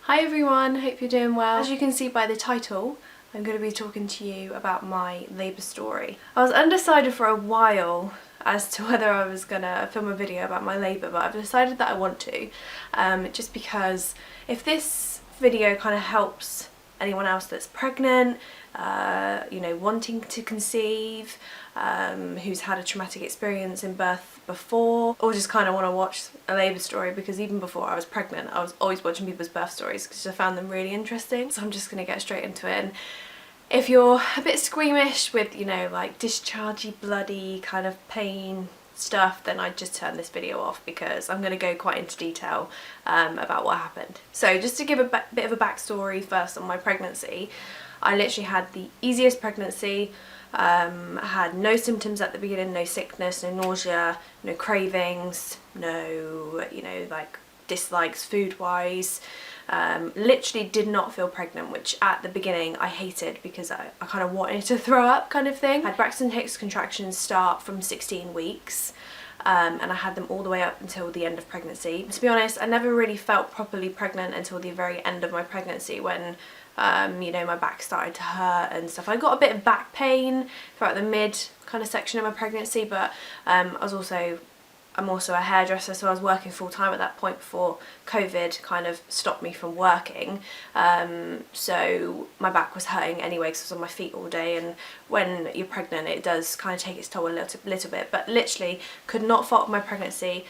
Hi everyone, hope you're doing well. As you can see by the title, I'm going to be talking to you about my labour story. I was undecided for a while as to whether I was going to film a video about my labour, but I've decided that I want to, just because if this video kind of helps anyone else that's pregnant, you know, wanting to conceive, who's had a traumatic experience in birth before, or just kind of want to watch a labour story, because even before I was pregnant I was always watching people's birth stories because I found them really interesting. So I'm just going to get straight into it. And if you're a bit squeamish with, you know, like dischargey, bloody kind of pain stuff, then I'd just turn this video off, because I'm going to go quite into detail about what happened. So just to give a bit of a backstory first on my pregnancy, I literally had the easiest pregnancy. I had no symptoms at the beginning, no sickness, no nausea, no cravings, no, you know, like dislikes food wise. Literally did not feel pregnant, which at the beginning I hated because I kind of wanted to throw up kind of thing. I had Braxton Hicks contractions start from 16 weeks. And I had them all the way up until the end of pregnancy. To be honest, I never really felt properly pregnant until the very end of my pregnancy, when you know, my back started to hurt and stuff. I got a bit of back pain throughout the mid kind of section of my pregnancy, but I'm also a hairdresser, so I was working full time at that point before COVID kind of stopped me from working. So my back was hurting anyway because I was on my feet all day, and when you're pregnant it does kind of take its toll a little bit, but literally could not fault my pregnancy.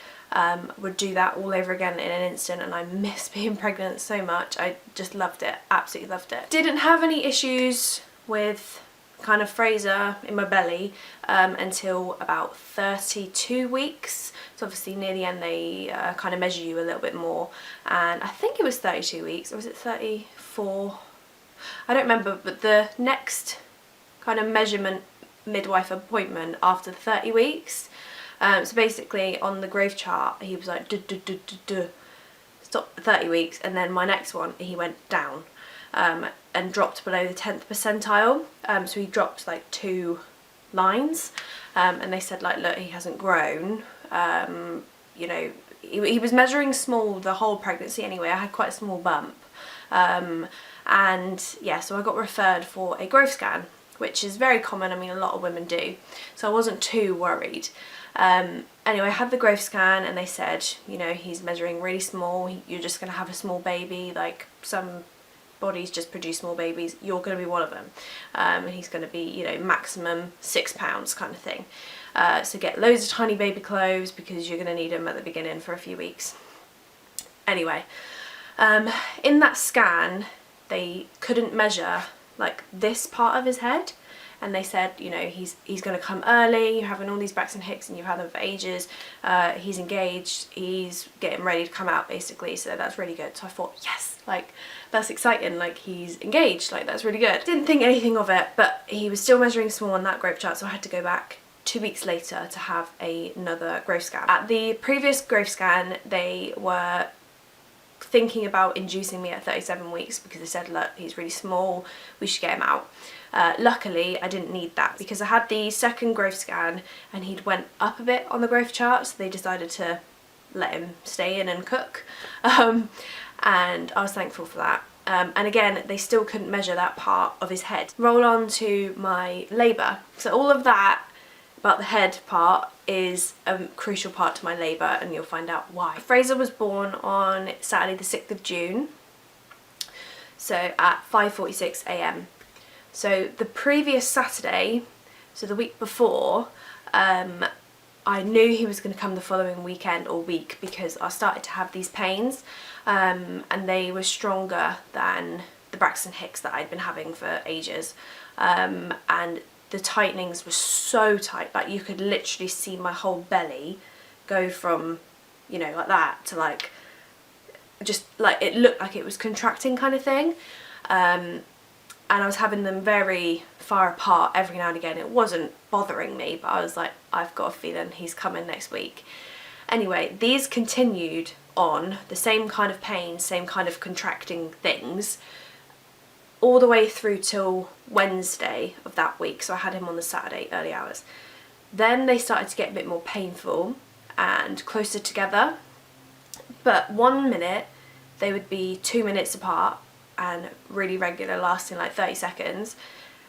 Would do that all over again in an instant, and I miss being pregnant so much. I just loved it, absolutely loved it. Didn't have any issues with kind of Fraser in my belly until about 32 weeks. So obviously near the end they kind of measure you a little bit more, and I think it was 32 weeks, or was it 34? I don't remember, but the next kind of measurement midwife appointment after 30 weeks. So basically on the growth chart he was like stop 30 weeks, and then my next one he went down and dropped below the 10th percentile. So he dropped like 2 lines, and they said like, look, he hasn't grown. You know, he was measuring small the whole pregnancy anyway. I had quite a small bump, and yeah, so I got referred for a growth scan, which is very common. I mean, a lot of women do, so I wasn't too worried. Anyway, I had the growth scan and they said, you know, he's measuring really small, you're just going to have a small baby, like some bodies just produce small babies, you're going to be one of them, and he's going to be, you know, maximum 6 pounds kind of thing. So get loads of tiny baby clothes because you're going to need them at the beginning for a few weeks. Anyway, in that scan they couldn't measure like this part of his head, and they said, you know, he's going to come early, you're having all these Braxton Hicks and you've had them for ages, he's engaged, he's getting ready to come out basically, so that's really good. So I thought, yes, like that's exciting, like he's engaged, like that's really good. Didn't think anything of it, but he was still measuring small on that growth chart, so I had to go back 2 weeks later to have another growth scan. At the previous growth scan they were thinking about inducing me at 37 weeks because they said, look, he's really small, we should get him out. Luckily I didn't need that because I had the second growth scan and he'd went up a bit on the growth chart, so they decided to let him stay in and cook, and I was thankful for that. And again, they still couldn't measure that part of his head. Roll on to my labour. So all of that about the head part is a crucial part to my labour, and you'll find out why. Fraser was born on Saturday the 6th of June, so at 5:46 AM. So the previous Saturday, so the week before, I knew he was going to come the following weekend or week because I started to have these pains, and they were stronger than the Braxton Hicks that I'd been having for ages, and the tightenings were so tight, like you could literally see my whole belly go from, you know, like that to like, just like it looked like it was contracting kind of thing. And I was having them very far apart every now and again. It wasn't bothering me, but I was like, I've got a feeling he's coming next week. Anyway, these continued on, the same kind of pain, same kind of contracting things, all the way through till Wednesday of that week. So I had him on the Saturday, early hours. Then they started to get a bit more painful and closer together. But one minute they would be 2 minutes apart and really regular, lasting like 30 seconds.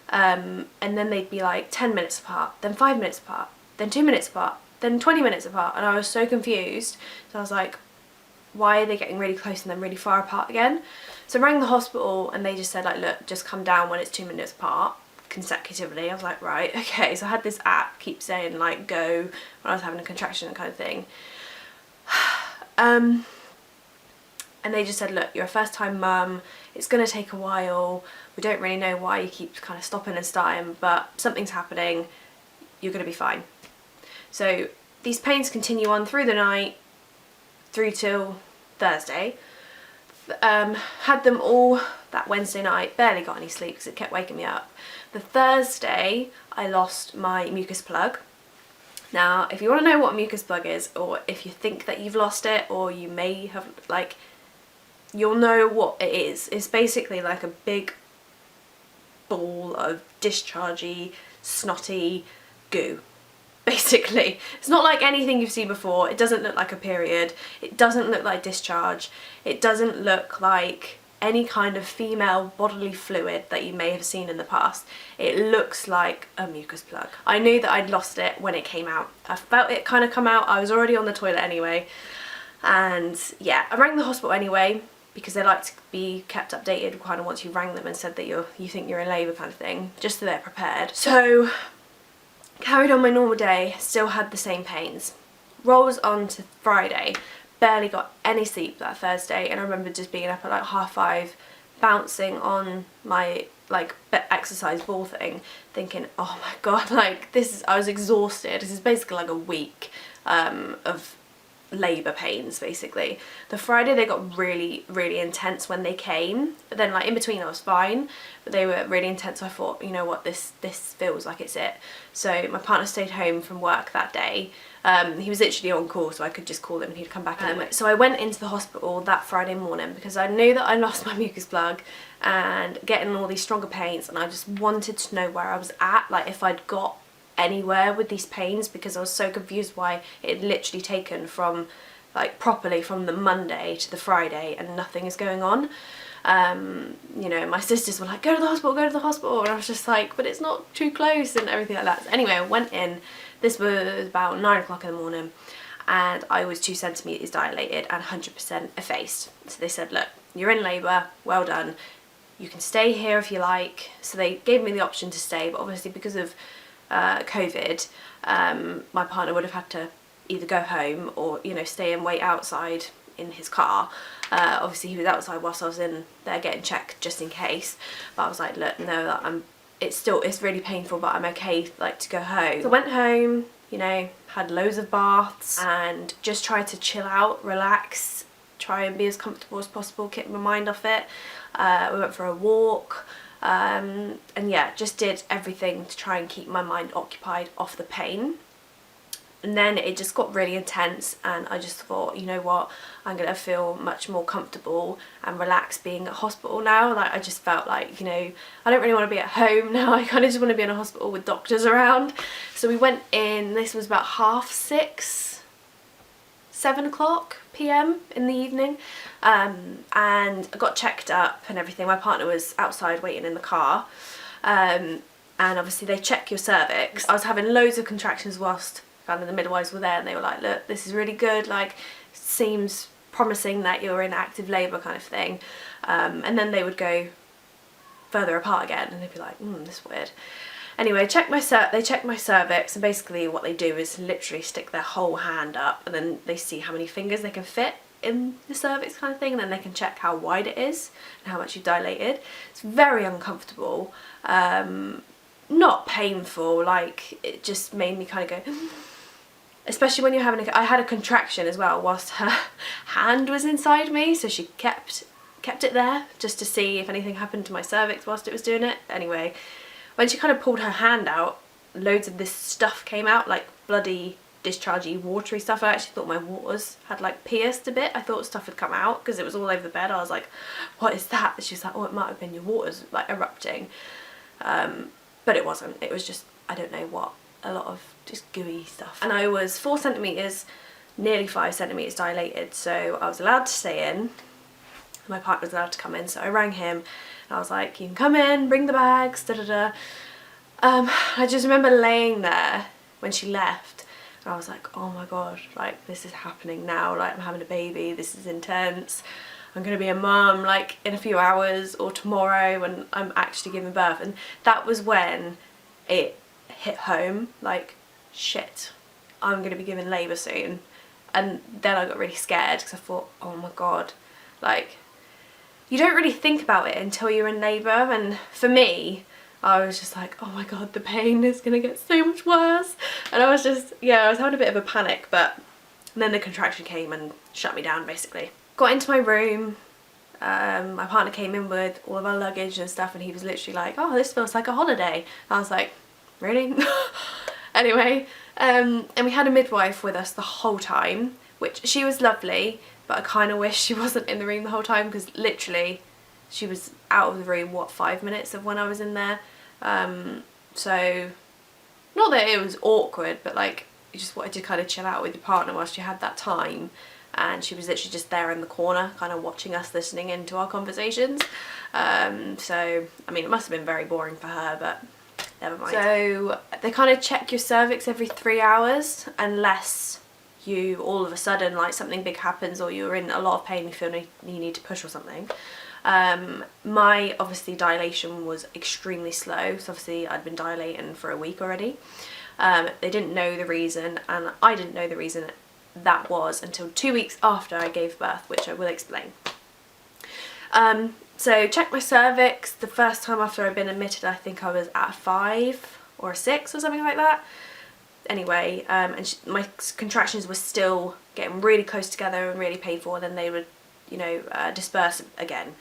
And then they'd be like 10 minutes apart, then 5 minutes apart, then 2 minutes apart, then 20 minutes apart. And I was so confused. So I was like, why are they getting really close and then really far apart again? So I rang the hospital and they just said like, look, just come down when it's 2 minutes apart consecutively. I was like, right, okay. So I had this app keep saying like go when I was having a contraction kind of thing. And they just said, look, you're a first time mum, it's going to take a while, we don't really know why you keep kind of stopping and starting, but something's happening, you're going to be fine. So these pains continue on through the night, through till Thursday. Had them all that Wednesday night, barely got any sleep because it kept waking me up. The Thursday I lost my mucus plug. Now if you want to know what a mucus plug is, or if you think that you've lost it, or you may have, like, you'll know what it is. It's basically like a big ball of dischargey, snotty goo. Basically, it's not like anything you've seen before. It doesn't look like a period, it doesn't look like discharge, it doesn't look like any kind of female bodily fluid that you may have seen in the past. It looks like a mucus plug. I knew that I'd lost it when it came out. I felt it kind of come out. I was already on the toilet anyway, and yeah, I rang the hospital anyway because they like to be kept updated kind of once you rang them and said that you think you're in labour kind of thing, just so they're prepared. So carried on my normal day, still had the same pains. Rolls on to Friday, barely got any sleep that Thursday, and I remember just being up at like 5:30, bouncing on my like exercise ball thing, thinking, oh my god, like this is, I was exhausted. This is basically like a week of labour pains basically. The Friday they got really intense when they came, but then like in between I was fine, but they were really intense. So I thought, you know what, this feels like it's it. So my partner stayed home from work that day. He was literally on call, so I could just call him and he'd come back anyway. So I went into the hospital that Friday morning because I knew that I lost my mucus plug and getting all these stronger pains, and I just wanted to know where I was at, like if I'd got anywhere with these pains, because I was so confused why it had literally taken from like properly from the Monday to the Friday and nothing is going on. You know, my sisters were like, go to the hospital, go to the hospital, and I was just like, but it's not too close and everything like that. So anyway, I went in. This was about 9 o'clock in the morning and I was 2 centimetres dilated and 100% effaced. So they said, look, you're in labour, well done, you can stay here if you like. So they gave me the option to stay, but obviously because of COVID, my partner would have had to either go home or, you know, stay and wait outside in his car. Obviously he was outside whilst I was in there getting checked just in case, but I was like, look, no, that it's really painful, but I'm okay like to go home. So I went home, you know, had loads of baths and just tried to chill out, relax, try and be as comfortable as possible, keep my mind off it. We went for a walk, and yeah, just did everything to try and keep my mind occupied off the pain. And then it just got really intense and I just thought, you know what, I'm gonna feel much more comfortable and relaxed being at hospital now. Like I just felt like, you know, I don't really want to be at home now. I kind of just want to be in a hospital with doctors around. So we went in, this was about 6:30, 7 o'clock PM in the evening, and I got checked up and everything. My partner was outside waiting in the car, and obviously they check your cervix. I was having loads of contractions whilst kind of the midwives were there, and they were like, look, this is really good, like seems promising that you're in active labour kind of thing. And then they would go further apart again and they'd be like, this is weird. Anyway, they checked my cervix, and basically what they do is literally stick their whole hand up and then they see how many fingers they can fit in the cervix kind of thing, and then they can check how wide it is and how much you've dilated. It's very uncomfortable, not painful, like it just made me kind of go especially when you're having I had a contraction as well whilst her hand was inside me, so she kept it there just to see if anything happened to my cervix whilst it was doing it. Anyway, when she kind of pulled her hand out, loads of this stuff came out, like bloody dischargey watery stuff. I actually thought my waters had like pierced a bit. I thought stuff had come out because it was all over the bed. I was like, what is that? She was like, oh, it might have been your waters like erupting, but it wasn't. It was just, I don't know what, a lot of just gooey stuff. And I was 4 centimetres, nearly 5 centimetres dilated, so I was allowed to stay in. My partner was allowed to come in, so I rang him and I was like, you can come in, bring the bags, da da da. I just remember laying there when she left and I was like, oh my god, like this is happening now, like I'm having a baby, this is intense, I'm gonna be a mum like in a few hours or tomorrow when I'm actually giving birth. And that was when it hit home, like shit, I'm gonna be giving labour soon. And then I got really scared because I thought, oh my god, like you don't really think about it until you're in labour. And for me, I was just like, oh my god, the pain is gonna get so much worse. And I was just, yeah, I was having a bit of a panic, but then the contraction came and shut me down basically. Got into my room, my partner came in with all of our luggage and stuff and he was literally like, oh, this feels like a holiday. I was like, really? Anyway, and we had a midwife with us the whole time, which she was lovely, but I kind of wish she wasn't in the room the whole time because literally she was out of the room, what, 5 minutes of when I was in there. So not that it was awkward, but like you just wanted to kind of chill out with your partner whilst you had that time, and she was literally just there in the corner kind of watching us, listening into our conversations. So I mean, it must have been very boring for her, but never mind. So they kind of check your cervix every 3 hours unless you all of a sudden like something big happens or you're in a lot of pain, you feel you need to push or something. My obviously dilation was extremely slow, so obviously I'd been dilating for a week already. They didn't know the reason and I didn't know the reason that was until 2 weeks after I gave birth, which I will explain. So checked my cervix the first time after I'd been admitted. I think I was at a 5 or a 6 or something like that. Anyway, and my contractions were still getting really close together and really painful, and then they would, you know, disperse again.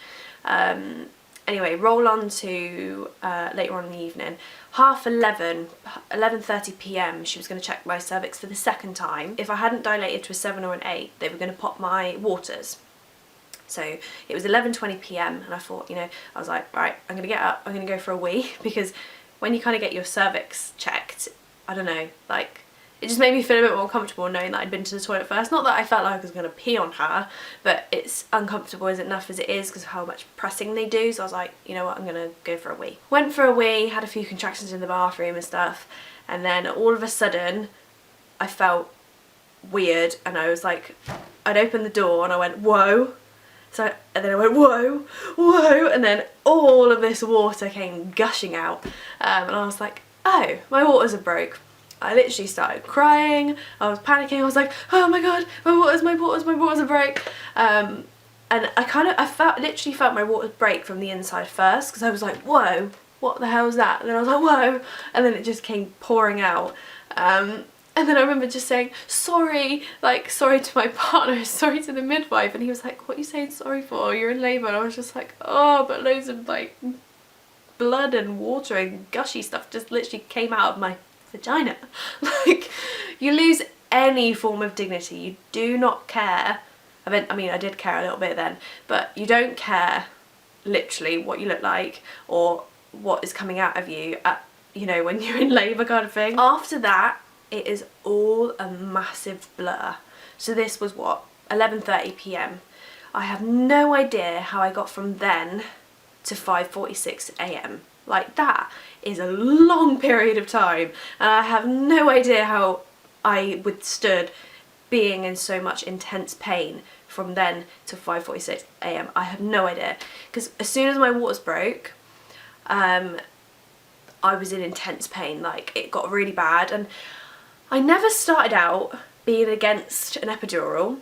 Anyway, roll on to later on in the evening. 11:30 p.m. she was going to check my cervix for the second time. If I hadn't dilated to a 7 or an 8, they were going to pop my waters. So it was 11:20 p.m. and I thought, you know, I was like, right, I'm going to get up, I'm going to go for a wee, because when you kind of get your cervix checked, I don't know, like, it just made me feel a bit more comfortable knowing that I'd been to the toilet first. Not that I felt like I was going to pee on her, but it's uncomfortable as enough as it is because of how much pressing they do. So I was like, you know what, I'm going to go for a wee. Went for a wee, had a few contractions in the bathroom and stuff, and then all of a sudden I felt weird and I was like, I'd opened the door and I went, whoa. So, and then I went, whoa, whoa, and then all of this water came gushing out, and I was like, oh, my waters are broke. I literally started crying, I was panicking, I was like, oh my god, my waters are broke. And I literally felt my waters break from the inside first, because I was like, whoa, what the hell is that? And then I was like, whoa, and then it just came pouring out. And then I remember just saying, sorry, like, sorry to my partner, sorry to the midwife, and he was like, what are you saying sorry for? You're in labour. And I was just like, oh, but loads of, like, blood and water and gushy stuff just literally came out of my vagina. Like, you lose any form of dignity. You do not care. I mean, I did care a little bit then, but you don't care, literally, what you look like or what is coming out of you at, you know, when you're in labour kind of thing. After that, it is all a massive blur. So this was what, 11:30 p.m. I have no idea how I got from then to 5:46 a.m. Like, that is a long period of time, and I have no idea how I withstood being in so much intense pain from then to 5:46 a.m. I have no idea, because as soon as my waters broke, I was in intense pain. Like, it got really bad, and I never started out being against an epidural.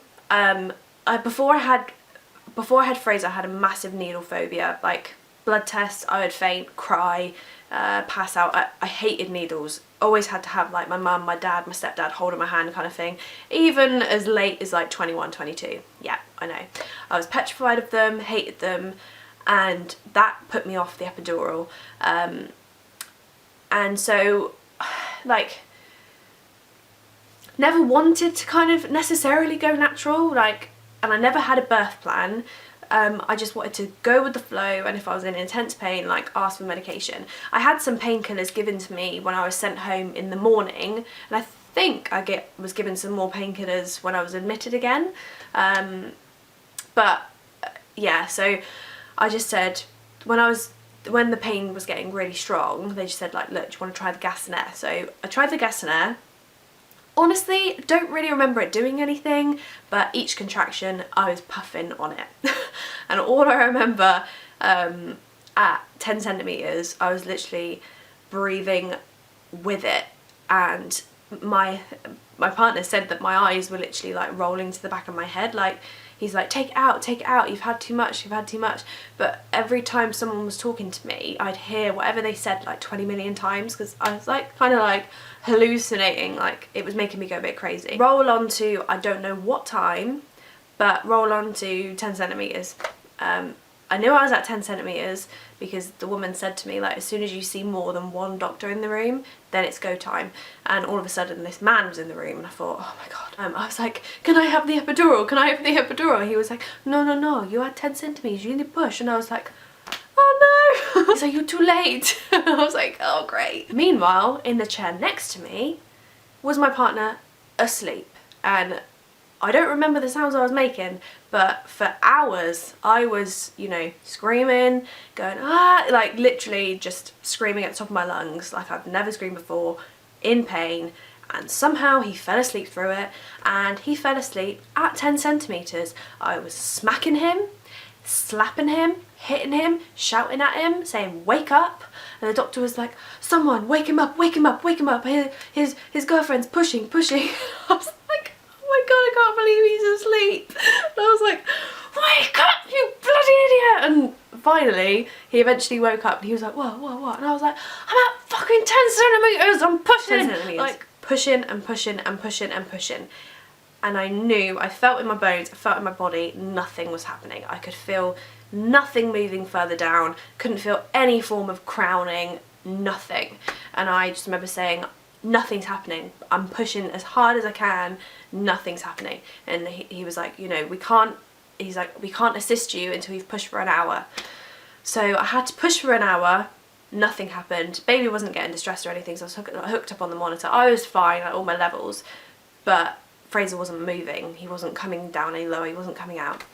Before I had Fraser, I had a massive needle phobia. Like, blood tests, I would faint, cry, pass out. I hated needles. Always had to have, like, my mum, my dad, my stepdad holding my hand kind of thing. Even as late as like 21, 22. Yeah, I know. I was petrified of them, hated them, and that put me off the epidural. And so, like, never wanted to kind of necessarily go natural, like, and I never had a birth plan. I just wanted to go with the flow, and if I was in intense pain, like, ask for medication. I had some painkillers given to me when I was sent home in the morning, and I think I was given some more painkillers when I was admitted again. But yeah, so I just said, when the pain was getting really strong, they just said like, look, do you want to try the gas and air? So I tried the gas and air. Honestly, don't really remember it doing anything, but each contraction I was puffing on it. And all I remember at 10 centimetres, I was literally breathing with it, and my partner said that my eyes were literally like rolling to the back of my head, like he's like, take it out, you've had too much. But every time someone was talking to me, I'd hear whatever they said like 20 million times, because I was like kind of like hallucinating, like it was making me go a bit crazy. Roll on to, I don't know what time, but roll on to 10 centimetres. I knew I was at 10 centimetres because the woman said to me, like, as soon as you see more than one doctor in the room, then it's go time. And all of a sudden this man was in the room, and I thought, oh my god. I was like, can I have the epidural? Can I have the epidural? And he was like, no, you had 10 centimetres, you need to push. And I was like, oh no. He's like, you're too late. And I was like, oh great. Meanwhile, in the chair next to me was my partner asleep, and I don't remember the sounds I was making, but for hours I was, you know, screaming, going ah, like literally just screaming at the top of my lungs like I've never screamed before, in pain. And somehow he fell asleep through it, and he fell asleep at 10 centimetres. I was smacking him, slapping him, hitting him, shouting at him, saying wake up, and the doctor was like, someone wake him up, his girlfriend's pushing. I was like, oh my god, I can't believe he's asleep. And I was like, wake up, you bloody idiot. And finally he eventually woke up, and he was like, what? And I was like, I'm at fucking 10 centimetres, I'm pushing, like pushing and pushing. And I knew, I felt in my bones, I felt in my body, nothing was happening. I could feel nothing moving further down, couldn't feel any form of crowning, nothing. And I just remember saying, nothing's happening, I'm pushing as hard as I can, nothing's happening. And he was like, you know, we can't assist you until you've pushed for an hour. So I had to push for an hour, nothing happened. Baby wasn't getting distressed or anything, so I was hooked up on the monitor. I was fine at all my levels, but Fraser wasn't moving, he wasn't coming down any lower, he wasn't coming out.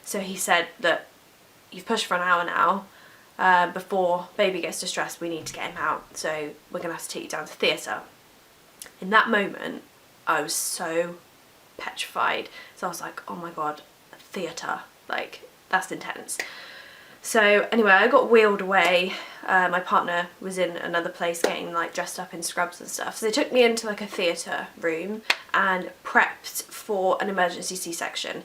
So he said that you've pushed for an hour now, before baby gets distressed we need to get him out, so we're gonna have to take you down to theatre. In that moment I was so petrified, so I was like, oh my god, theatre, like that's intense. So anyway, I got wheeled away. My partner was in another place getting like dressed up in scrubs and stuff. So they took me into like a theatre room and prepped for an emergency C-section.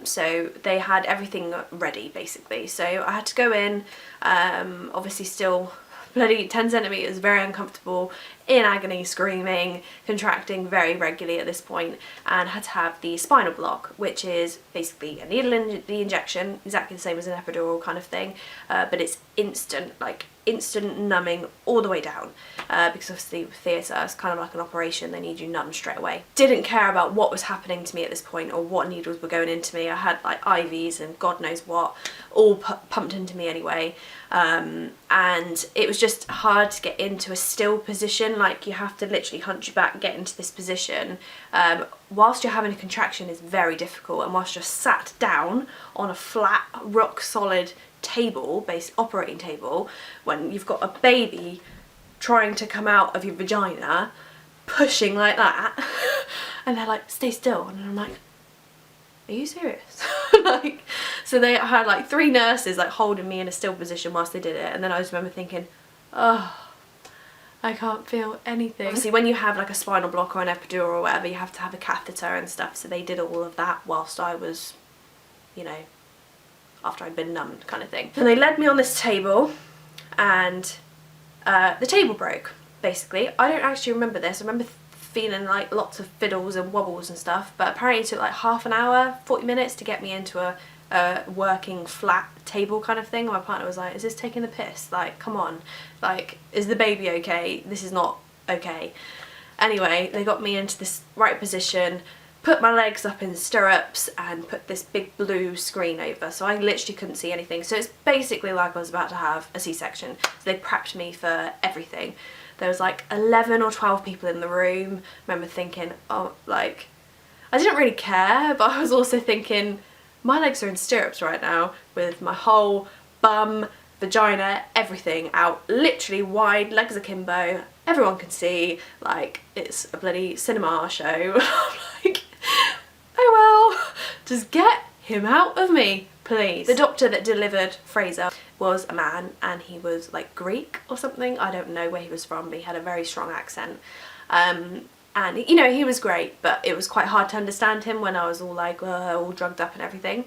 So they had everything ready basically. So I had to go in, obviously still bloody 10 centimetres, very uncomfortable, in agony, screaming, contracting very regularly at this point, and had to have the spinal block, which is basically a needle in the injection, exactly the same as an epidural kind of thing, but it's instant, like instant numbing all the way down, because obviously with theatre it's kind of like an operation, they need you numb straight away. Didn't care about what was happening to me at this point or what needles were going into me. I had like IVs and God knows what all pumped into me anyway, and it was just hard to get into a still position. Like you have to literally hunch your back, get into this position, whilst you're having a contraction is very difficult, and whilst you're sat down on a flat rock solid table, based operating table, when you've got a baby trying to come out of your vagina, pushing like that, and they're like, stay still, and I'm like, are you serious? Like, so they had like 3 nurses like holding me in a still position whilst they did it, and then I just remember thinking, oh, I can't feel anything. Obviously when you have like a spinal block or an epidural or whatever, you have to have a catheter and stuff, so they did all of that whilst I was, you know, after I'd been numbed kind of thing. And they led me on this table, and the table broke basically. I don't actually remember this. I remember feeling like lots of fiddles and wobbles and stuff, but apparently it took like half an hour, 40 minutes to get me into a working flat table kind of thing. My partner was like, is this taking the piss? Like, come on, like, is the baby okay? This is not okay. Anyway, they got me into this right position, put my legs up in stirrups, and put this big blue screen over, so I literally couldn't see anything. So it's basically like I was about to have a C-section. So they prepped me for everything. There was like 11 or 12 people in the room. I remember thinking, oh, like, I didn't really care, but I was also thinking, My legs are in stirrups right now with my whole bum, vagina, everything out, literally wide, legs akimbo, everyone can see, like it's a bloody cinema show. I'm like, oh well, just get him out of me, please. The doctor that delivered Fraser was a man, and he was like Greek or something. I don't know where he was from, but he had a very strong accent. And you know, he was great, but it was quite hard to understand him when I was all like all drugged up and everything.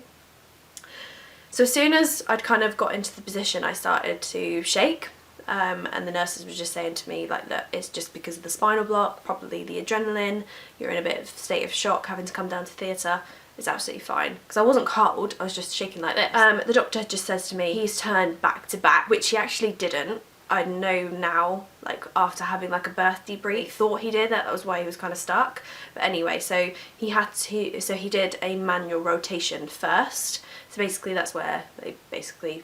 So as soon as I'd kind of got into the position, I started to shake, and the nurses were just saying to me like that it's just because of the spinal block, probably the adrenaline, you're in a bit of state of shock having to come down to theatre. It's absolutely fine, because I wasn't cold, I was just shaking like this. The doctor just says to me he's turned back to back, which he actually didn't. I know now, like after having like a birth debrief, thought he did, that was why he was kind of stuck. But anyway, so he did a manual rotation first. So basically that's where they basically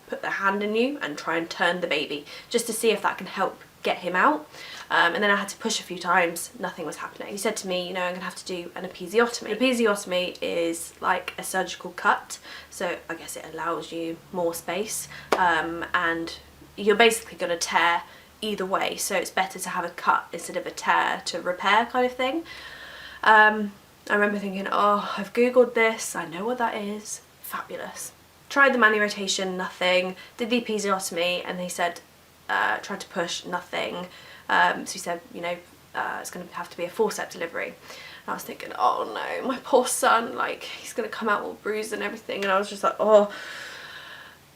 put their hand in you and try and turn the baby, just to see if that can help get him out. And then I had to push a few times, nothing was happening. He said to me, you know, I'm gonna have to do an episiotomy. An episiotomy is like a surgical cut, so I guess it allows you more space, and you're basically going to tear either way, so it's better to have a cut instead of a tear to repair kind of thing. I remember thinking, oh, I've googled this, I know what that is, fabulous. Tried the manual rotation, nothing. Did the episiotomy, and they said, tried to push, nothing. So he said, you know, it's going to have to be a forceps delivery. And I was thinking, oh no, my poor son, like he's going to come out all bruised and everything, and I was just like, oh.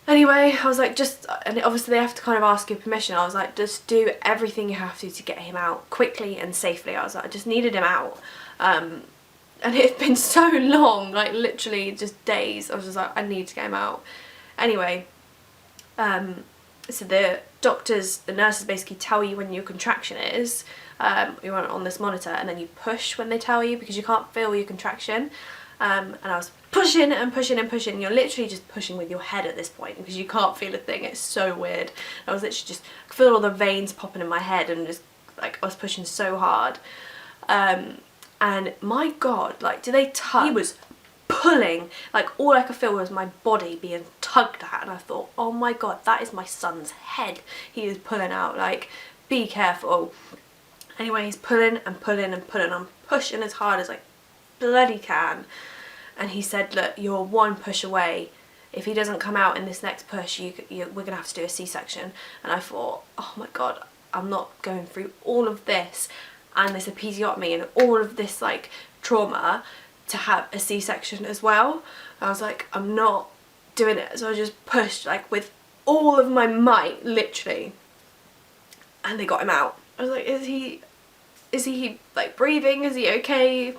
Anyway, I was like, and obviously they have to kind of ask your permission. I was like, just do everything you have to get him out quickly and safely. I was like, I just needed him out. And it had been so long, like literally just days. I was just like, I need to get him out. Anyway, so the nurses basically tell you when your contraction is. You want it on this monitor, and then you push when they tell you, because you can't feel your contraction. And I was pushing and pushing and pushing. You're literally just pushing with your head at this point, because you can't feel a thing. It's so weird. I was literally just, I could feel all the veins popping in my head, and just like I was pushing so hard. And my God, like, do they tug? He was pulling, like all I could feel was my body being tugged at, and I thought, oh my God, that is my son's head he is pulling out, like be careful. Anyway, he's pulling and pulling and pulling. I'm pushing as hard as I bloody can, and he said, look, you're one push away. If he doesn't come out in this next push, we're gonna have to do a C-section. And I thought, oh my God, I'm not going through all of this and this episiotomy and all of this like trauma to have a C-section as well. I was like, I'm not doing it. So I just pushed like with all of my might, literally, and they got him out. I was like, is he like breathing? Is he okay?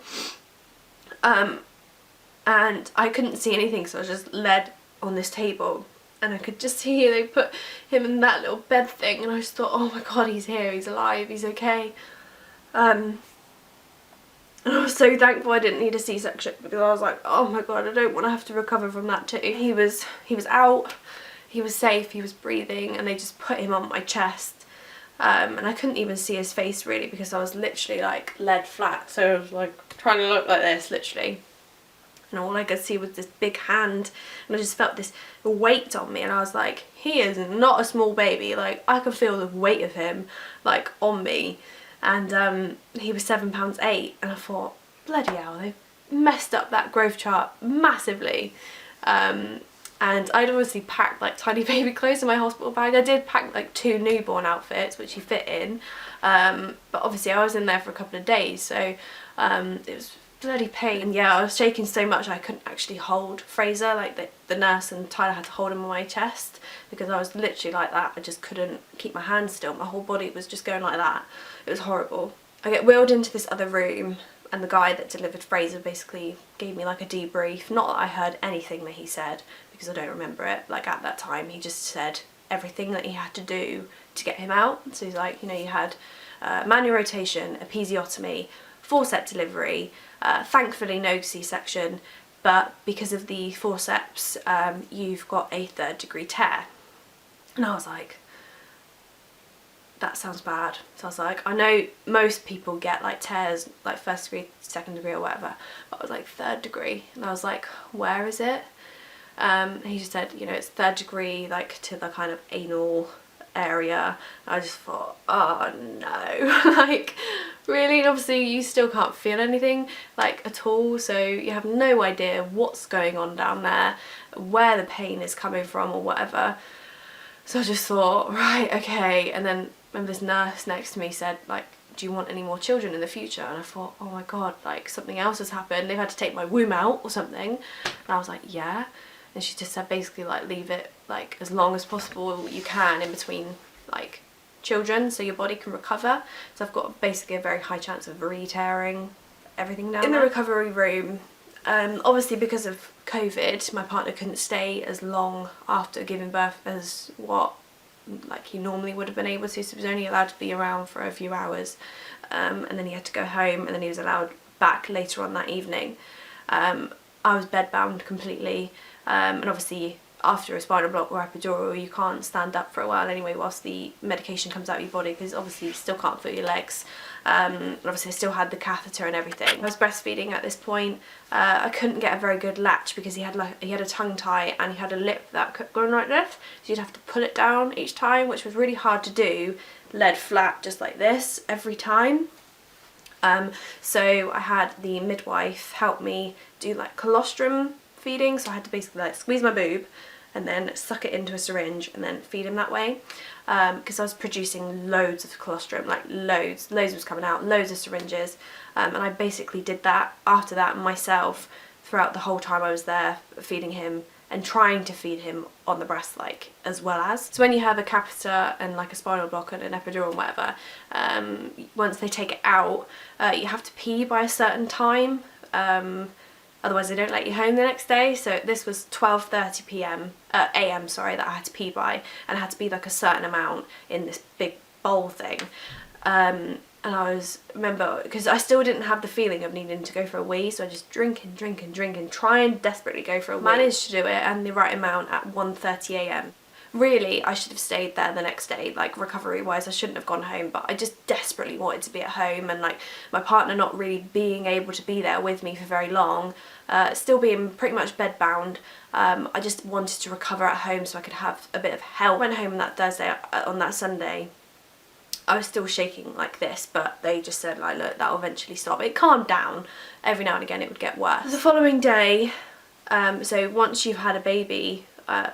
And I couldn't see anything, so I was just led on this table, and I could just see they put him in that little bed thing, and I just thought, oh my God, he's here, he's alive, he's okay. And I was so thankful I didn't need a C-section, because I was like, oh my God, I don't want to have to recover from that too. He was out, he was safe, he was breathing, and they just put him on my chest. And I couldn't even see his face really, because I was literally like lead flat, so I was like trying to look like this, literally. And all I could see was this big hand, and I just felt this weight on me, and I was like, he is not a small baby, like I could feel the weight of him like on me. And he was 7 pounds 8, and I thought, bloody hell, they messed up that growth chart massively. And I'd obviously packed like tiny baby clothes in my hospital bag. I did pack like 2 newborn outfits which he fit in, but obviously I was in there for a couple of days, so it was bloody pain. And yeah, I was shaking so much I couldn't actually hold Fraser, like the nurse and Tyler had to hold him on my chest, because I was literally like that. I just couldn't keep my hands still, my whole body was just going like that. It was horrible. I get wheeled into this other room, and the guy that delivered Fraser basically gave me like a debrief. Not that I heard anything that he said, because I don't remember it, like at that time. He just said everything that he had to do to get him out. So he's like, you know, you had manual rotation, episiotomy, forceps delivery, thankfully no C-section, but because of the forceps you've got a 3rd degree tear. And I was like, that sounds bad. So I was like, I know most people get like tears, like 1st degree, 2nd degree or whatever, but I was like 3rd degree, and I was like, where is it? And he just said, you know, it's 3rd degree, like to the kind of anal area. I just thought, oh no, like really? And obviously you still can't feel anything like at all, so you have no idea what's going on down there, where the pain is coming from or whatever. So I just thought, right, okay. And then I remember this nurse next to me said, like, do you want any more children in the future? And I thought, oh my god, like something else has happened, they've had to take my womb out or something. And I was like, yeah. And she just said basically like leave it like as long as possible you can in between like children so your body can recover. So I've got basically a very high chance of re-tearing everything down in the recovery room. Obviously because of COVID my partner couldn't stay as long after giving birth as what like he normally would have been able to, so he was only allowed to be around for a few hours, and then he had to go home, and then he was allowed back later on that evening. I was bedbound completely, and obviously after a spinal block or epidural you can't stand up for a while anyway whilst the medication comes out of your body, because obviously you still can't feel your legs. And obviously I still had the catheter and everything. I was breastfeeding at this point. I couldn't get a very good latch because he had a tongue tie and he had a lip that kept going like this, so you'd have to pull it down each time, which was really hard to do, lead flat just like this every time. So I had the midwife help me do like colostrum feeding, so I had to basically like squeeze my boob and then suck it into a syringe and then feed him that way, because I was producing loads of colostrum, like loads was coming out, loads of syringes, and I basically did that after that myself throughout the whole time I was there feeding him and trying to feed him on the breast like as well as. So when you have a catheter and like a spinal block and an epidural and whatever, once they take it out you have to pee by a certain time, otherwise they don't let you home the next day. So this was 12:30 p.m. AM, sorry, that I had to pee by, and it had to be like a certain amount in this big bowl thing. And I remember, because I still didn't have the feeling of needing to go for a wee, so I just drink and try and desperately go for a wee. Managed to do it and the right amount at 1:30 AM. Really, I should have stayed there the next day, like recovery wise. I shouldn't have gone home, but I just desperately wanted to be at home, and like my partner not really being able to be there with me for very long, still being pretty much bedbound. I just wanted to recover at home so I could have a bit of help. I went home that Thursday. On that Sunday I was still shaking like this, but they just said like, look, that'll eventually stop. It calmed down. Every now and again it would get worse. The following day, so once you've had a baby,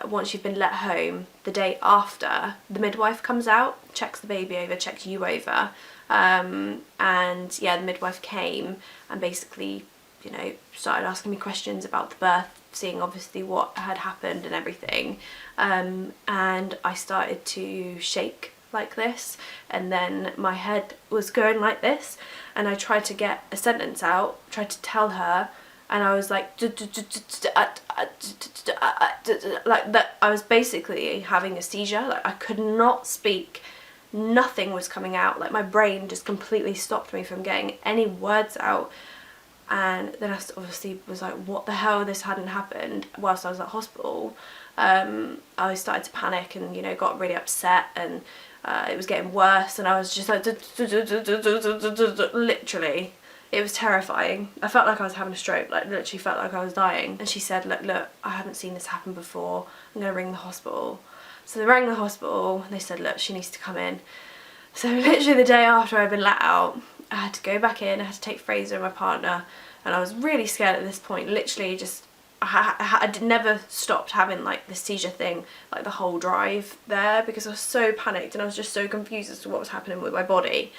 once you've been let home, the day after, the midwife comes out, checks the baby over, checks you over, and yeah, the midwife came and basically, you know, started asking me questions about the birth, seeing obviously what had happened and everything, and I started to shake like this, and then my head was going like this, and I tried to get a sentence out, tried to tell her, and I was like that. I was basically having a seizure. Like I could not speak, nothing was coming out, like my brain just completely stopped me from getting any words out. And then I obviously was like, what the hell, this hadn't happened whilst I was at hospital. I started to panic and, you know, got really upset, and it was getting worse, and I was just like literally. It was terrifying. I felt like I was having a stroke, like literally felt like I was dying. And she said, look, I haven't seen this happen before, I'm gonna ring the hospital. So they rang the hospital and they said, look, she needs to come in. So literally the day after I'd been let out, I had to go back in, I had to take Fraser, my partner, and I was really scared at this point. Literally just, I never stopped having like the seizure thing, like the whole drive there, because I was so panicked and I was just so confused as to what was happening with my body.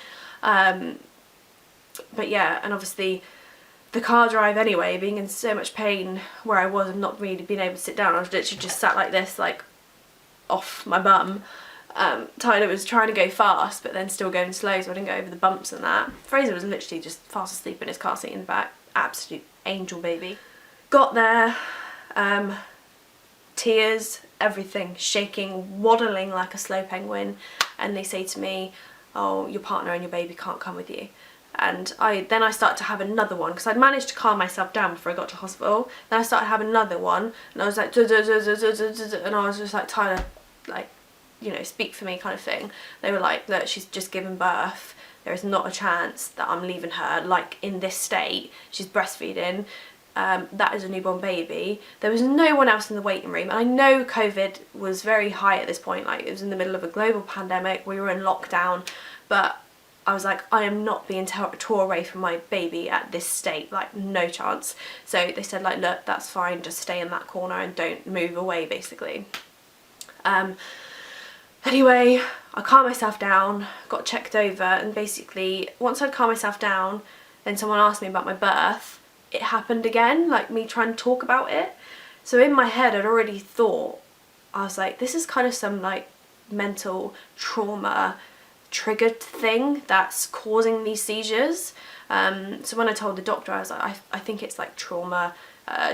But yeah, and obviously the car drive anyway, being in so much pain where I was and not really being able to sit down, I was literally just sat like this, like off my bum. Tyler was trying to go fast but then still going slow, so I didn't go over the bumps and that. Fraser was literally just fast asleep in his car seat in the back. Absolute angel baby. Got there, tears, everything, shaking, waddling like a slow penguin, and they say to me, oh, your partner and your baby can't come with you. And then I started to have another one, because I'd managed to calm myself down before I got to hospital. Then I started having another one, and I was like, and I was just like, Tyler, like, you know, speak for me kind of thing. They were like, look, she's just given birth. There is not a chance that I'm leaving her, like, in this state. She's breastfeeding. That is a newborn baby. There was no one else in the waiting room. And I know COVID was very high at this point. Like, it was in the middle of a global pandemic. We were in lockdown. But I was like, I am not being tore away from my baby at this state. Like, no chance. So they said, like, look, that's fine. Just stay in that corner and don't move away, basically. Anyway, I calmed myself down, got checked over, and basically once I'd calmed myself down, then someone asked me about my birth. It happened again, like me trying to talk about it. So in my head I'd already thought, I was like, this is kind of some like mental trauma triggered thing that's causing these seizures. So when I told the doctor, I was like, I think it's like trauma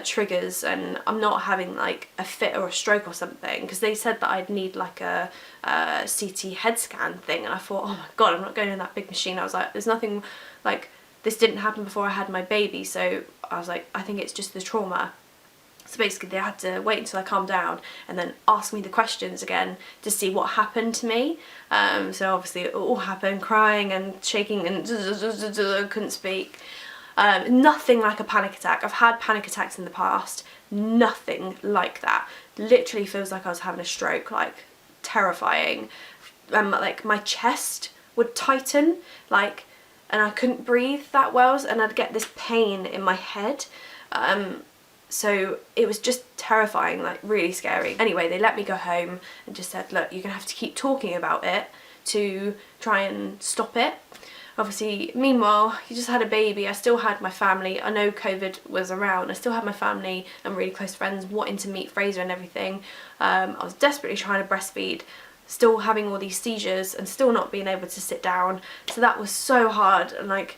triggers, and I'm not having like a fit or a stroke or something, because they said that I'd need like a CT head scan thing, and I thought, oh my god, I'm not going in that big machine. I was like, there's nothing, like, this didn't happen before I had my baby, so I was like, I think it's just the trauma. So basically they had to wait until I calmed down and then ask me the questions again to see what happened to me. So obviously it all happened, crying and shaking and couldn't speak. Nothing like a panic attack. I've had panic attacks in the past. Nothing like that. Literally feels like I was having a stroke, like terrifying. Like my chest would tighten, like, and I couldn't breathe that well, and I'd get this pain in my head. So it was just terrifying, like really scary. Anyway, they let me go home and just said, look, you're gonna have to keep talking about it to try and stop it. Obviously, meanwhile, you just had a baby. I still had my family. I know COVID was around. I still had my family and really close friends wanting to meet Fraser and everything. I was desperately trying to breastfeed, still having all these seizures and still not being able to sit down. So that was so hard, and like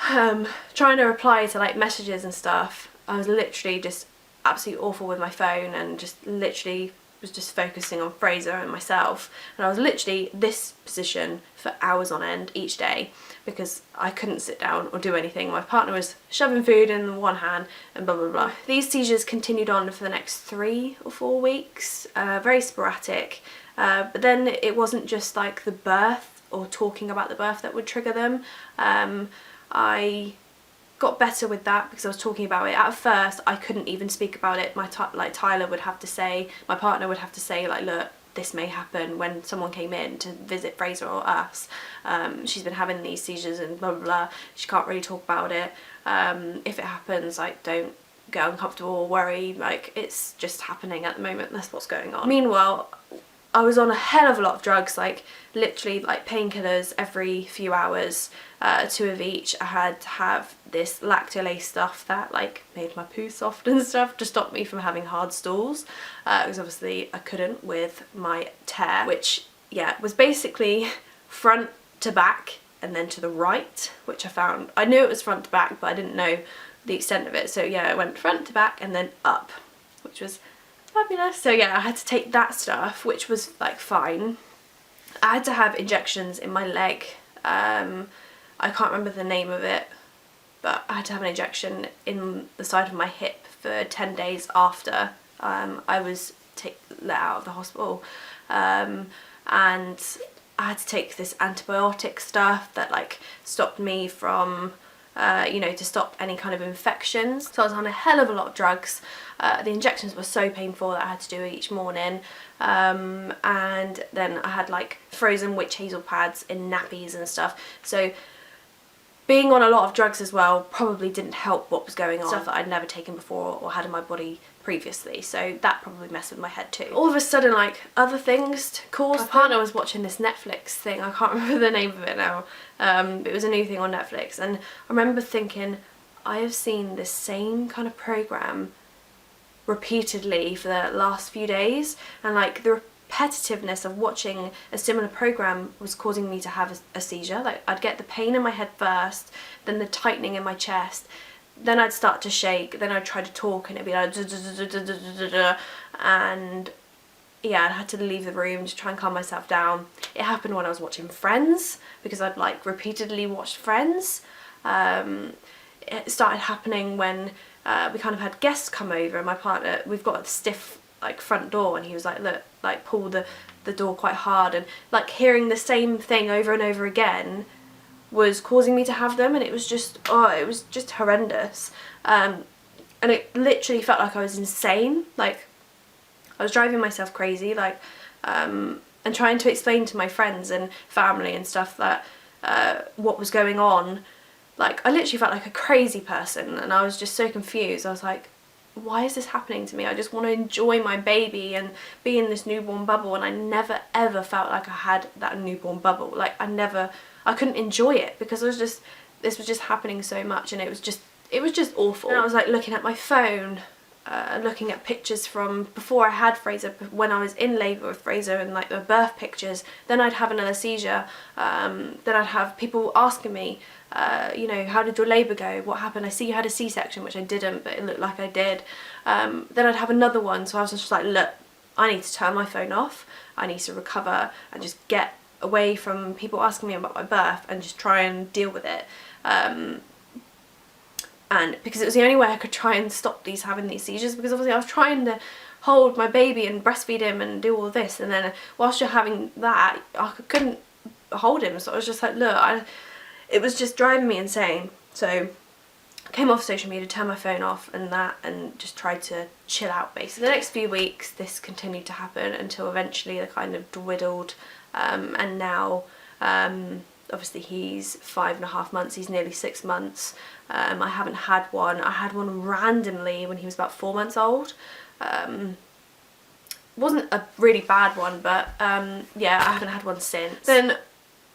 trying to reply to like messages and stuff. I was literally just absolutely awful with my phone, and just literally was just focusing on Fraser and myself, and I was literally this position for hours on end each day because I couldn't sit down or do anything. My partner was shoving food in one hand and blah blah blah. These seizures continued on for the next 3 or 4 weeks, very sporadic, but then it wasn't just like the birth or talking about the birth that would trigger them. I got better with that because I was talking about it. At first I couldn't even speak about it. Like Tyler would have to say, my partner would have to say, like, look, this may happen when someone came in to visit Fraser or us. She's been having these seizures and blah blah blah. She can't really talk about it. If it happens, like, don't get uncomfortable or worry, like, it's just happening at the moment, that's what's going on. Meanwhile, I was on a hell of a lot of drugs, like literally like painkillers every few hours, 2 of each. I had to have this lactolase stuff that like made my poo soft and stuff to stop me from having hard stools, because obviously I couldn't with my tear, which, yeah, was basically front to back and then to the right, which I found, I knew it was front to back, but I didn't know the extent of it. So yeah, it went front to back and then up, which was fabulous. So yeah, I had to take that stuff, which was like fine. I had to have injections in my leg. I can't remember the name of it, but I had to have an injection in the side of my hip for 10 days after I was let out of the hospital. And I had to take this antibiotic stuff that like stopped me from you know, to stop any kind of infections. So I was on a hell of a lot of drugs. The injections were so painful that I had to do each morning. And then I had like frozen witch hazel pads in nappies and stuff. So being on a lot of drugs as well probably didn't help what was going on. Stuff that I'd never taken before or had in my body previously, so that probably messed with my head too. All of a sudden, like, other things caused. My partner was watching this Netflix thing, I can't remember the name of it now. It was a new thing on Netflix, and I remember thinking, I have seen this same kind of program repeatedly for the last few days, and like the repetitiveness of watching a similar program was causing me to have a seizure. Like, I'd get the pain in my head first, then the tightening in my chest, then I'd start to shake, then I'd try to talk and it'd be like and yeah, I had to leave the room to try and calm myself down. It happened when I was watching Friends, because I'd like repeatedly watched Friends. It started happening when we kind of had guests come over, and my partner, we've got a stiff like front door, and he was like, look, like pull the door quite hard, and like hearing the same thing over and over again was causing me to have them, and it was just, oh, it was just horrendous. And it literally felt like I was insane, like I was driving myself crazy, like and trying to explain to my friends and family and stuff that what was going on. Like I literally felt like a crazy person, and I was just so confused. I was like, why is this happening to me? I just want to enjoy my baby and be in this newborn bubble, and I never ever felt like I had that newborn bubble. Like I couldn't enjoy it because this was just happening so much, and it was just awful. And I was like looking at my phone, looking at pictures from before I had Fraser, when I was in labour with Fraser, and like the birth pictures. Then I'd have another seizure, then I'd have people asking me, you know, how did your labour go, what happened, I see you had a C-section, which I didn't, but it looked like I did. Then I'd have another one, so I was just like, look, I need to turn my phone off, I need to recover and just get away from people asking me about my birth and just try and deal with it. And because it was the only way I could try and stop having these seizures, because obviously I was trying to hold my baby and breastfeed him and do all of this, and then whilst you're having that, I couldn't hold him. So I was just like, look, it was just driving me insane. So I came off social media, turned my phone off and just tried to chill out basically. The next few weeks this continued to happen until eventually they kind of dwindled, and now obviously he's 5.5 months, he's nearly 6 months. I haven't had one. I had one randomly when he was about 4 months old. Wasn't a really bad one, but yeah, I haven't had one since. Then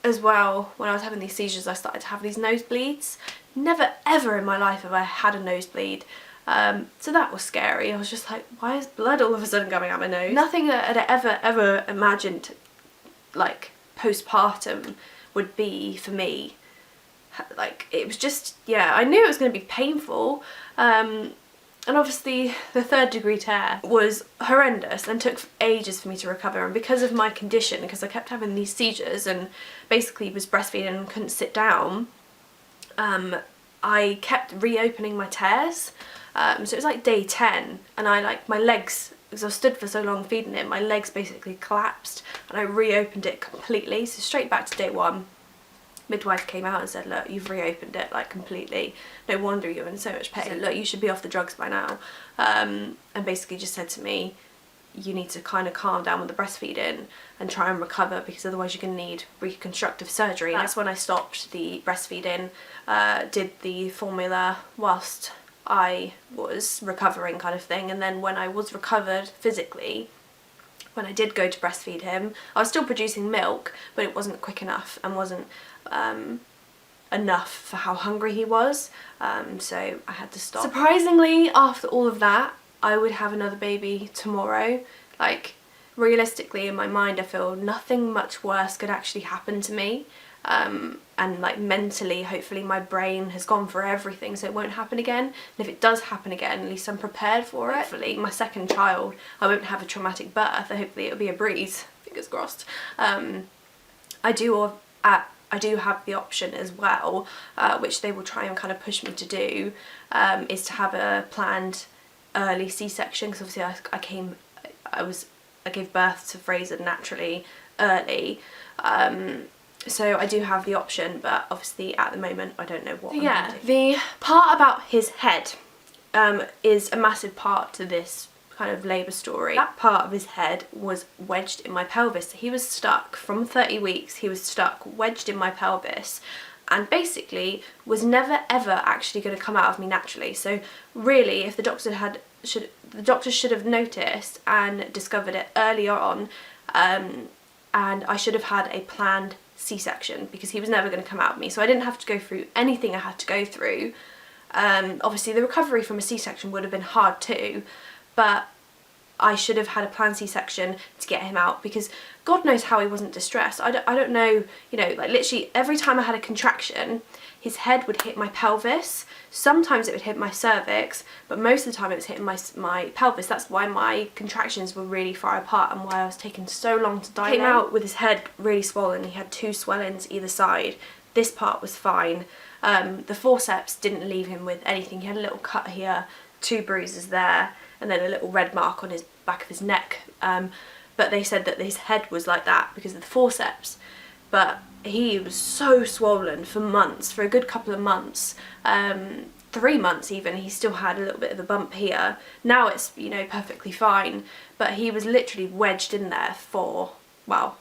as well, when I was having these seizures, I started to have these nosebleeds. Never ever in my life have I had a nosebleed. So that was scary. I was just like, why is blood all of a sudden coming out my nose? Nothing that I'd ever imagined like postpartum would be for me. Like it was just, yeah, I knew it was going to be painful, and obviously the 3rd degree tear was horrendous and took ages for me to recover. And because of my condition, because I kept having these seizures and basically was breastfeeding and couldn't sit down, I kept reopening my tears. So it was like day 10, and my legs, because I stood for so long feeding him, my legs basically collapsed, and I reopened it completely. So straight back to day 1. Midwife came out and said, look, you've reopened it like completely, no wonder you're in so much pain. Said, look, you should be off the drugs by now, and basically just said to me, you need to kind of calm down with the breastfeeding and try and recover, because otherwise you're going to need reconstructive surgery. And that's when I stopped the breastfeeding, did the formula whilst I was recovering kind of thing. And then when I was recovered physically, when I did go to breastfeed him, I was still producing milk, but it wasn't quick enough and wasn't enough for how hungry he was, so I had to stop. Surprisingly, after all of that, I would have another baby tomorrow. Like realistically, in my mind, I feel nothing much worse could actually happen to me, and like mentally, hopefully my brain has gone for everything so it won't happen again, and if it does happen again, at least I'm prepared for it. Hopefully my second child, I won't have a traumatic birth, and hopefully it'll be a breeze, fingers crossed. I do have the option as well, which they will try and kind of push me to do, is to have a planned early C-section, because obviously I gave birth to Fraser naturally early, so I do have the option, but obviously at the moment I don't know what I'm going to do. The part about his head is a massive part to this kind of labour story. That part of his head was wedged in my pelvis. He was stuck from 30 weeks, he was stuck, wedged in my pelvis, and basically was never ever actually going to come out of me naturally. So really, if the doctor should have noticed and discovered it earlier on, and I should have had a planned C-section, because he was never going to come out of me. So I didn't have to go through anything I had to go through. Obviously the recovery from a C-section would have been hard too, but I should have had a planned C-section to get him out, because God knows how he wasn't distressed. I don't know, you know, like literally every time I had a contraction, his head would hit my pelvis. Sometimes it would hit my cervix, but most of the time it was hitting my pelvis. That's why my contractions were really far apart and why I was taking so long to dilate. He came out with his head really swollen. He had 2 swellings either side. This part was fine. The forceps didn't leave him with anything. He had a little cut here, 2 bruises there, and then a little red mark on his back of his neck, but they said that his head was like that because of the forceps. But he was so swollen for months, for a good couple of months, 3 months even. He still had a little bit of a bump here. Now it's, you know, perfectly fine, but he was literally wedged in there for, well,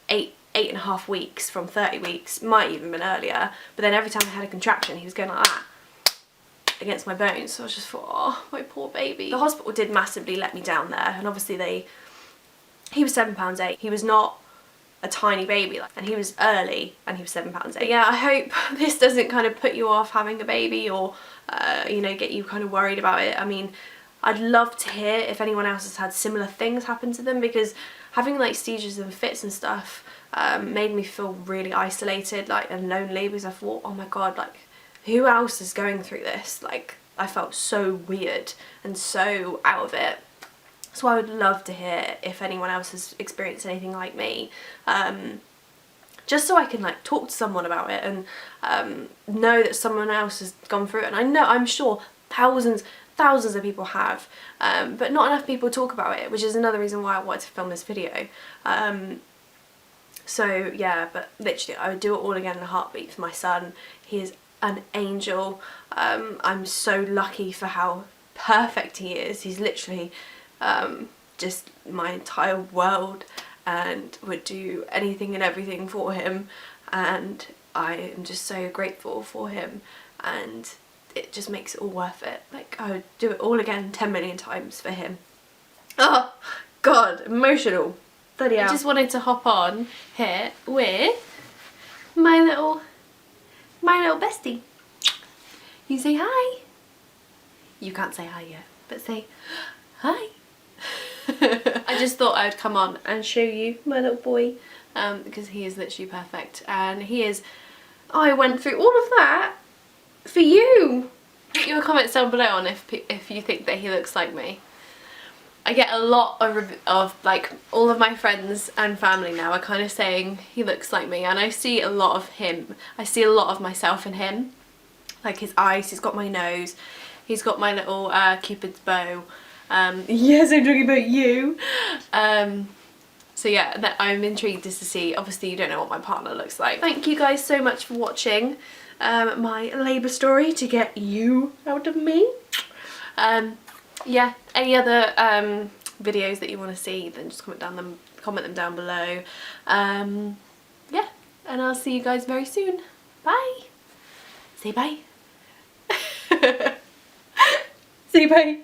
8.5 weeks from 30 weeks, might even been earlier. But then every time I had a contraction, he was going like that against my bones. So I just thought, oh, my poor baby. The hospital did massively let me down there, and obviously he was £7.8. He was not a tiny baby, and he was early, and he was £7.8. But yeah, I hope this doesn't kind of put you off having a baby, or you know, get you kind of worried about it. I mean, I'd love to hear if anyone else has had similar things happen to them, because having like seizures and fits and stuff made me feel really isolated, like, and lonely, because I thought, oh my god, like, who else is going through this? Like, I felt so weird and so out of it. So I would love to hear if anyone else has experienced anything like me, just so I can like talk to someone about it and know that someone else has gone through it. And I'm sure thousands of people have, but not enough people talk about it, which is another reason why I wanted to film this video. So yeah, but literally I would do it all again in a heartbeat for my son. He is an angel. I'm so lucky for how perfect he is. He's literally just my entire world, and would do anything and everything for him, and I am just so grateful for him, and it just makes it all worth it. Like, I would do it all again 10 million times for him. Oh god, emotional. Bloody hell. I just wanted to hop on here with my little bestie. You say hi. You can't say hi yet, but say hi. I just thought I would come on and show you my little boy, because he is literally perfect, and he is, I went through all of that for you. Put your comments down below on if you think that he looks like me. I get a lot of like, all of my friends and family now are kind of saying he looks like me, and I see a lot of him. I see a lot of myself in him, like his eyes, he's got my nose, he's got my little cupid's bow. Yes, I'm talking about you. So yeah, I'm intrigued just to see. Obviously you don't know what my partner looks like. Thank you guys so much for watching my labour story to get you out of me. Yeah, any other videos that you want to see, then just comment them down below. Yeah, and I'll see you guys very soon. Bye. Say bye. Say bye.